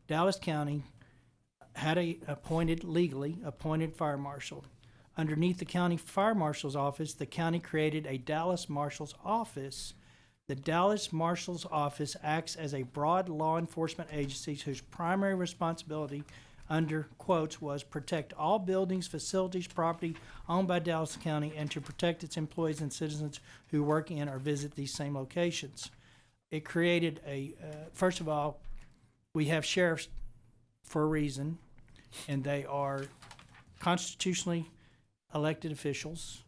Dallas County had legally appointed fire marshal. Underneath the county fire marshal's office, the county created a Dallas Marshal's Office. The Dallas Marshal's Office acts as a broad law enforcement agency whose primary responsibility, under quotes, was protect all buildings, facilities, property owned by Dallas County and to protect its employees and citizens who work in or visit these same locations. It created first of all, we have sheriffs for a reason, and they are constitutionally elected officials,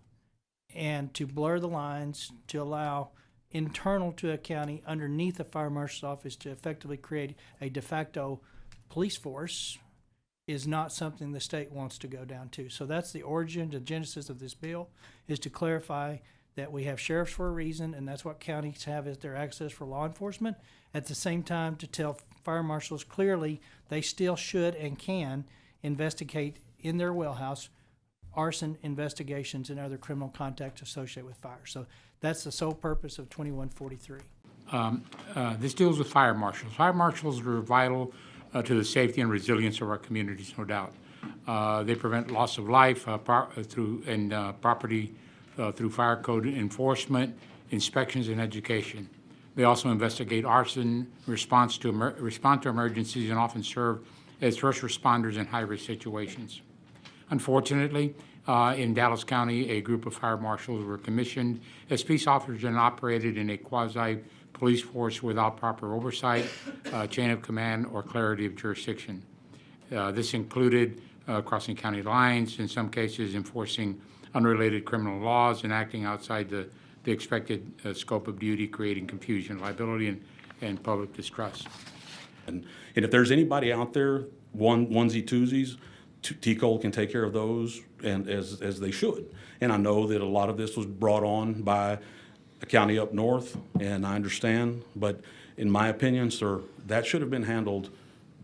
and to blur the lines, to allow internal to a county underneath the fire marshal's office to effectively create a de facto police force is not something the state wants to go down to. So that's the origin, the genesis of this bill, is to clarify that we have sheriffs for a reason, and that's what counties have as their access for law enforcement. At the same time, to tell fire marshals clearly they still should and can investigate in their wheelhouse arson investigations and other criminal contacts associated with fire. So that's the sole purpose of 2143. This deals with fire marshals. Fire marshals are vital to the safety and resilience of our communities, no doubt. They prevent loss of life property through fire code enforcement, inspections, and education. They also investigate arson, respond to emergencies, and often serve as first responders in high-risk situations. Unfortunately, in Dallas County, a group of fire marshals were commissioned as peace officers and operated in a quasi-police force without proper oversight, chain of command, or clarity of jurisdiction. This included crossing county lines, in some cases enforcing unrelated criminal laws and acting outside the expected scope of duty, creating confusion, liability, and public distrust. And if there's anybody out there, onesie twosies, TCOLE can take care of those, and as they should. And I know that a lot of this was brought on by a county up north, and I understand, but in my opinion, sir, that should have been handled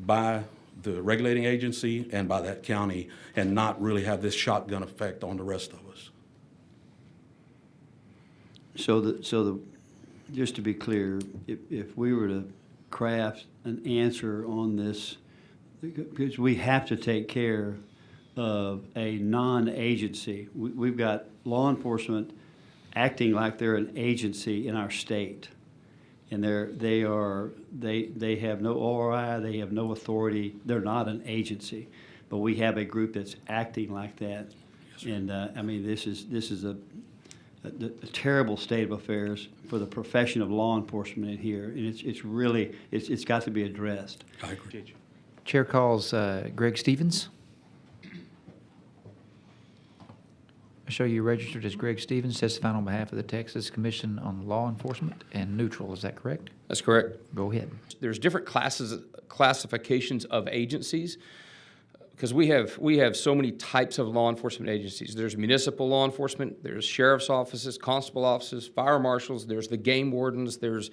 by the regulating agency and by that county, and not really have this shotgun effect on the rest of us. Just to be clear, if we were to craft an answer on this, because we have to take care of a non-agency. We've got law enforcement acting like they're an agency in our state, and they have no ORI, they have no authority. They're not an agency, but we have a group that's acting like that. Yes, and I mean, this is a terrible state of affairs for the profession of law enforcement in here, and it's got to be addressed. I agree. Chair calls Greg Stevens. I show you registered as Greg Stevens, testifying on behalf of the Texas Commission on Law Enforcement and Neutral. Is that correct? That's correct. Go ahead. There's different classifications of agencies, because we have so many types of law enforcement agencies. There's municipal law enforcement, there's sheriff's offices, constable offices, fire marshals, there's the game wardens, there's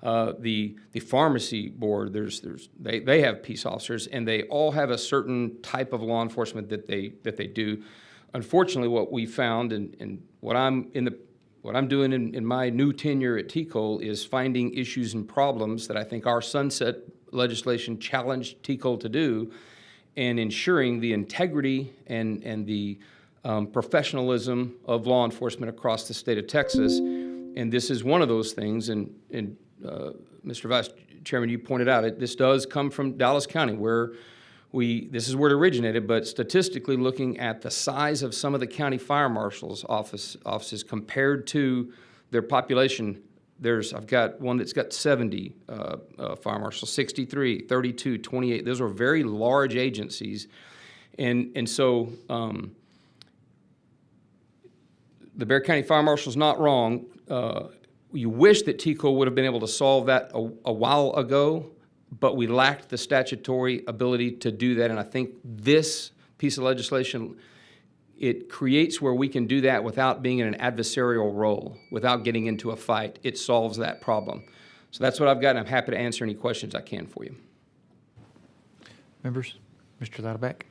the pharmacy board, they have peace officers, and they all have a certain type of law enforcement that they do. Unfortunately, what we found, and what I'm doing in my new tenure at TCOLE, is finding issues and problems that I think our sunset legislation challenged TCOLE to do, and ensuring the integrity and the professionalism of law enforcement across the state of Texas. And this is one of those things, and Mr. Vice Chairman, you pointed out, this does come from Dallas County, where this is where it originated, but statistically looking at the size of some of the county fire marshals' offices compared to their population, I've got one that's got 70 fire marshals, 63, 32, 28. Those are very large agencies. And so the Bexar County Fire Marshal's not wrong. You wish that TCOLE would have been able to solve that a while ago, but we lacked the statutory ability to do that. And I think this piece of legislation, it creates where we can do that without being in an adversarial role, without getting into a fight. It solves that problem. So that's what I've got, and I'm happy to answer any questions I can for you. Members, Mr. Lauterback.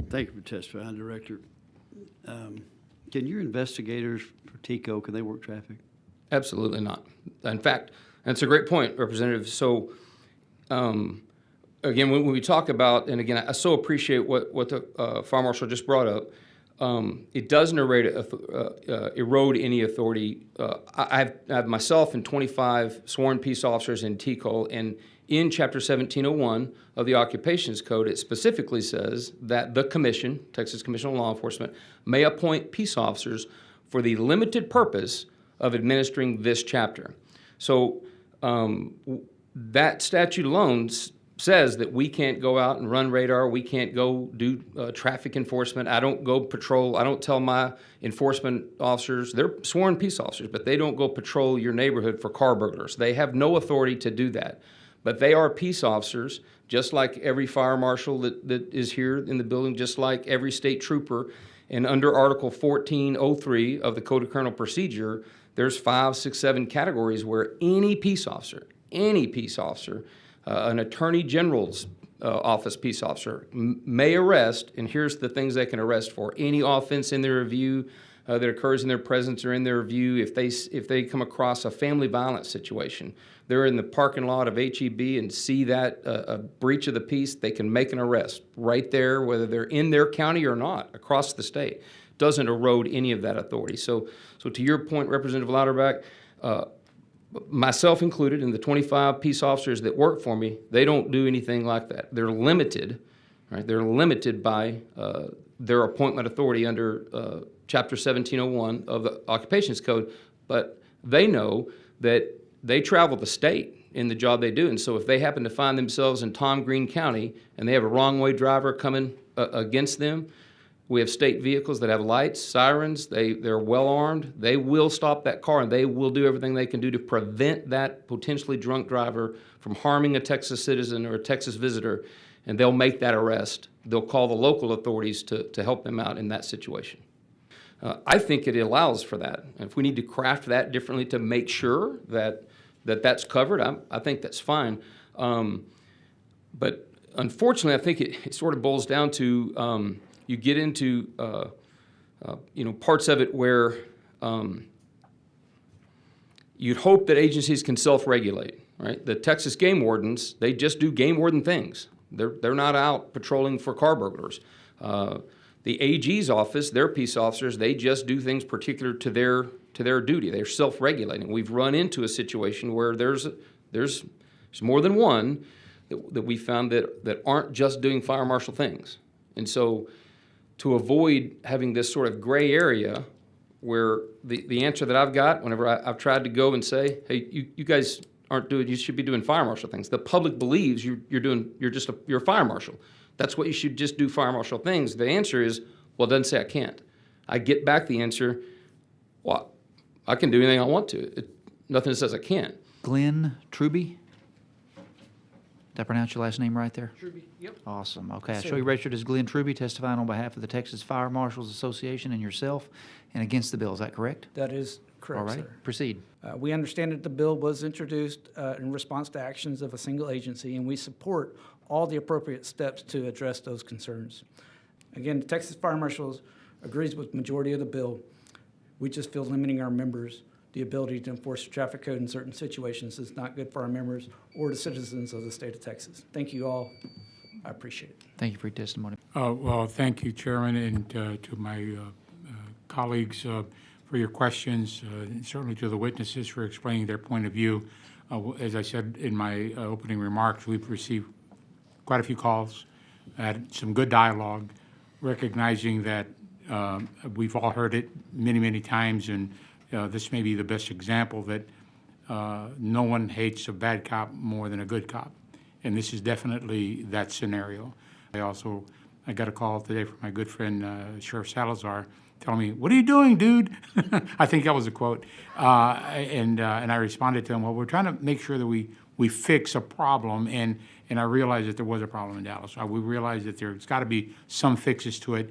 Thank you for testifying, Director. Can your investigators for TCOLE, can they work traffic? Absolutely not. In fact, that's a great point, Representative. So again, when we talk about, and again, I so appreciate what the Fire Marshal just brought up. It doesn't erode any authority. I have myself and 25 sworn peace officers in TCOLE, and in Chapter 1701 of the Occupations Code, it specifically says that the Commission, Texas Commission on Law Enforcement, may appoint peace officers for the limited purpose of administering this chapter. So that statute alone says that we can't go out and run radar, we can't go do traffic enforcement. I don't go patrol. I don't tell my enforcement officers, they're sworn peace officers, but they don't go patrol your neighborhood for car burglars. They have no authority to do that. But they are peace officers, just like every fire marshal that is here in the building, just like every state trooper. And under Article 1403 of the Code of Criminal Procedure, there's 5, 6, 7 categories where any peace officer, an attorney general's office peace officer may arrest, and here's the things they can arrest for: any offense in their review that occurs in their presence or in their review. If they come across a family violence situation, they're in the parking lot of HEB and see that a breach of the peace, they can make an arrest right there, whether they're in their county or not, across the state. Doesn't erode any of that authority. So to your point, Representative Louderback, myself included, and the 25 peace officers that work for me, they don't do anything like that. They're limited, right? They're limited by their appointment authority under Chapter 1701 of the Occupations Code, but they know that they travel the state in the job they do. And so if they happen to find themselves in Tom Green County and they have a wrong-way driver coming against them, we have state vehicles that have lights, sirens, they're well-armed. They will stop that car, and they will do everything they can do to prevent that potentially drunk driver from harming a Texas citizen or a Texas visitor, and they'll make that arrest. They'll call the local authorities to help them out in that situation. I think it allows for that. And if we need to craft that differently to make sure that that's covered, I think that's fine. But unfortunately, I think it sort of boils down to you get into parts of it where you'd hope that agencies can self-regulate, right? The Texas game wardens, they just do game warden things. They're not out patrolling for car burglars. The AG's office, their peace officers, they just do things particular to their duty. They're self-regulating. We've run into a situation where there's more than one that we found that aren't just doing fire marshal things. And so to avoid having this sort of gray area where the answer that I've got whenever I've tried to go and say, hey, you guys aren't doing, you should be doing fire marshal things. The public believes you're a fire marshal. That's what you should just do, fire marshal things. The answer is, well, it doesn't say I can't. I get back the answer, well, I can do anything I want to. Nothing that says I can't. Glenn Truby? Did I pronounce your last name right there? Truby, yep. Awesome. Okay, I show you registered as Glenn Truby, testifying on behalf of the Texas Fire Marshals Association and yourself, and against the bill. Is that correct? That is correct, All right, sir. proceed. We understand that the bill was introduced in response to actions of a single agency, and we support all the appropriate steps to address those concerns. Again, the Texas Fire Marshals agrees with the majority of the bill. We just feel limiting our members the ability to enforce the traffic code in certain situations is not good for our members or the citizens of the state of Texas. Thank you all. I appreciate it. Thank you for your testimony. Well, thank you, Chairman, and to my colleagues for your questions, and certainly to the witnesses for explaining their point of view. As I said in my opening remarks, we've received quite a few calls, had some good dialogue, recognizing that we've all heard it many, many times, and this may be the best example that no one hates a bad cop more than a good cop. And this is definitely that scenario. I got a call today from my good friend, Sheriff Salazar, telling me, "What are you doing, dude?" I think that was a quote. And I responded to him, well, we're trying to make sure that we fix a problem. And I realized that there was a problem in Dallas. We realized that there's got to be some fixes to it.